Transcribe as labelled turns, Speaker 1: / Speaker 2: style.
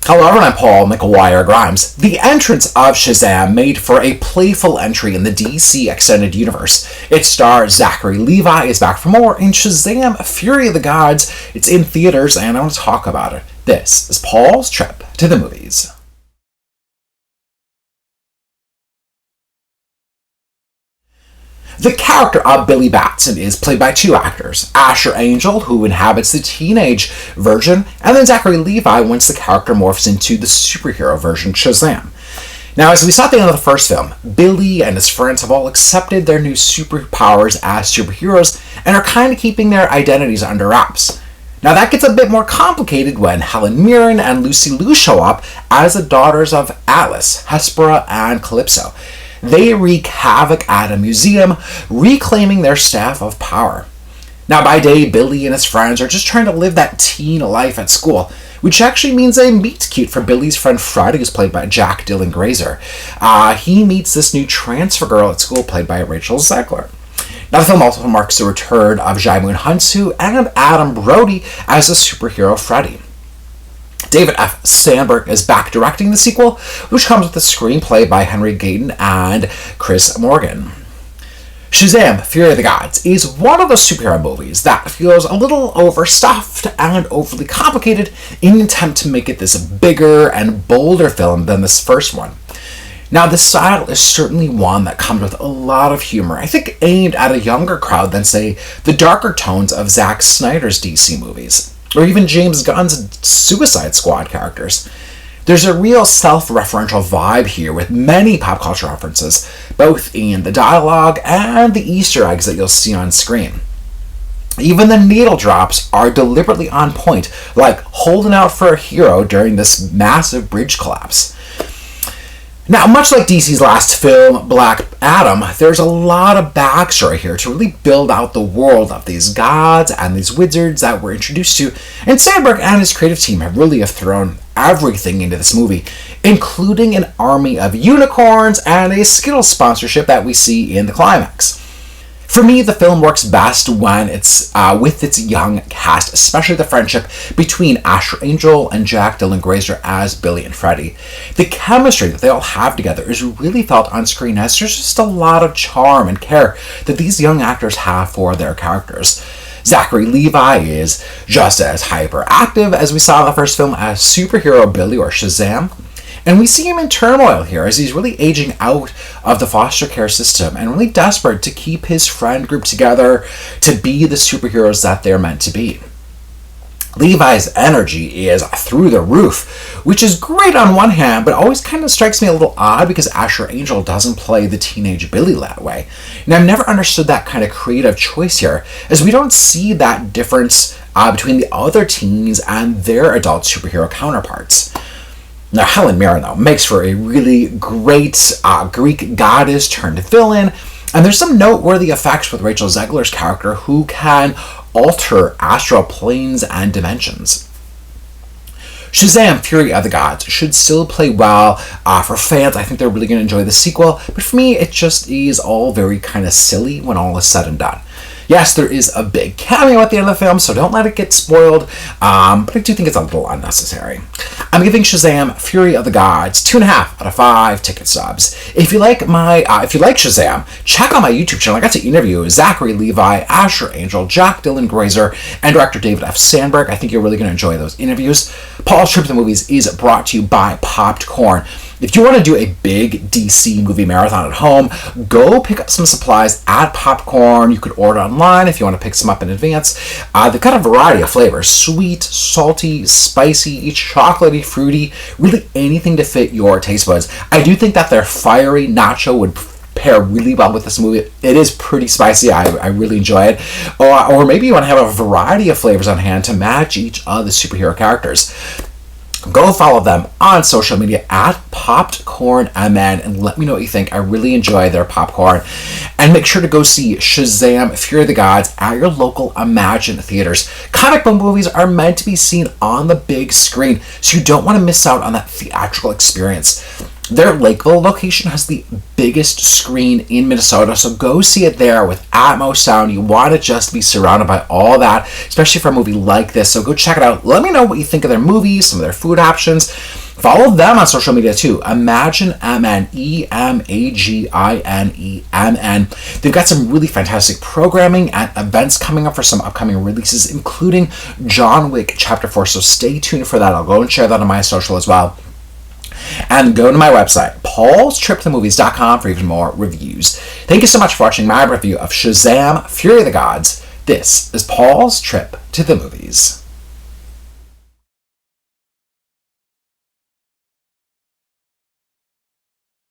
Speaker 1: Hello everyone, I'm Paul McGuire Grimes. The entrance of Shazam made for a playful entry in the DC Extended Universe. Its star Zachary Levi is back for more in Shazam! Fury of the Gods. It's in theaters and I want to talk about it. This is Paul's trip to the movies. The character of Billy Batson is played by two actors, Asher Angel, who inhabits the teenage version, and then Zachary Levi once the character morphs into the superhero version, Shazam. Now, as we saw at the end of the first film, Billy and his friends have all accepted their new superpowers as superheroes and are kind of keeping their identities under wraps. Now, that gets a bit more complicated when Helen Mirren and Lucy Liu show up as the daughters of Atlas, Hespera, and Calypso. They wreak havoc at a museum, reclaiming their staff of power. Now, by day, Billy and his friends are just trying to live that teen life at school, which actually means a meet cute for Billy's friend Freddie, who's played by Jack Dylan Grazer. He meets this new transfer girl at school, played by Rachel Zegler. Now, the film also marks the return of Jaimun Hunsu and Adam Brody as the superhero Freddy. David F. Sandberg is back directing the sequel, which comes with a screenplay by Henry Gayden and Chris Morgan. Shazam! Fury of the Gods is one of those superhero movies that feels a little overstuffed and overly complicated in an attempt to make it this bigger and bolder film than this first one. Now, this style is certainly one that comes with a lot of humor, I think aimed at a younger crowd than, say, the darker tones of Zack Snyder's DC movies, or even James Gunn's Suicide Squad characters. There's a real self-referential vibe here with many pop culture references, both in the dialogue and the Easter eggs that you'll see on screen. Even the needle drops are deliberately on point, like holding out for a hero during this massive bridge collapse. Now, much like DC's last film, Black Adam, there's a lot of backstory here to really build out the world of these gods and these wizards that we're introduced to, and Sandberg and his creative team have thrown everything into this movie, including an army of unicorns and a Skittles sponsorship that we see in the climax. For me, the film works best when it's with its young cast, especially the friendship between Asher Angel and Jack Dylan Grazer as Billy and Freddy. The chemistry that they all have together is really felt on screen as there's just a lot of charm and care that these young actors have for their characters. Zachary Levi is just as hyperactive as we saw in the first film as superhero Billy or Shazam. And we see him in turmoil here as he's really aging out of the foster care system and really desperate to keep his friend group together to be the superheroes that they're meant to be. Levi's energy is through the roof, which is great on one hand, but always kind of strikes me a little odd because Asher Angel doesn't play the teenage Billy that way. And I've never understood that kind of creative choice here, as we don't see that difference between the other teens and their adult superhero counterparts. Now, Helen Mirren, though, makes for a really great Greek goddess turned villain, and there's some noteworthy effects with Rachel Zegler's character who can alter astral planes and dimensions. Shazam! Fury of the Gods should still play well for fans. I think they're really going to enjoy the sequel, but for me, it just is all very kind of silly when all is said and done. Yes, there is a big cameo at the end of the film, so don't let it get spoiled, but I do think it's a little unnecessary. I'm giving Shazam! Fury of the Gods 2.5 out of 5 ticket stubs. If you like Shazam, check out my YouTube channel. I got to interview Zachary Levi, Asher Angel, Jack Dylan Grazer, and director David F. Sandberg. I think you're really going to enjoy those interviews. Paul's Trip to the Movies is brought to you by Popped Corn. If you want to do a big DC movie marathon at home, go pick up some supplies at Popcorn. You could order online if you want to pick some up in advance. They've got a variety of flavors: sweet, salty, spicy, chocolatey, fruity, really anything to fit your taste buds. I do think that their fiery nacho would pair really well with this movie. It is pretty spicy. I really enjoy it. Or maybe you want to have a variety of flavors on hand to match each of the superhero characters. Go follow them on social media at PopcornMN and let me know what you think. I really enjoy their popcorn. And make sure to go see Shazam! Fury of the Gods at your local Imagine theaters. Comic book movies are meant to be seen on the big screen, so you don't want to miss out on that theatrical experience. Their Lakeville location has the biggest screen in Minnesota, so go see it there with Atmos sound. You want to just be surrounded by all that, especially for a movie like this. So go check it out. Let me know what you think of their movies, some of their food options. Follow them on social media too. Imagine MN, EMAGINEMN. They've got some really fantastic programming and events coming up for some upcoming releases, including John Wick Chapter 4. So stay tuned for that. I'll go and share that on my social as well. And go to my website, paulstriptothemovies.com, for even more reviews. Thank you so much for watching my review of Shazam! Fury of the Gods. This is Paul's Trip to the Movies.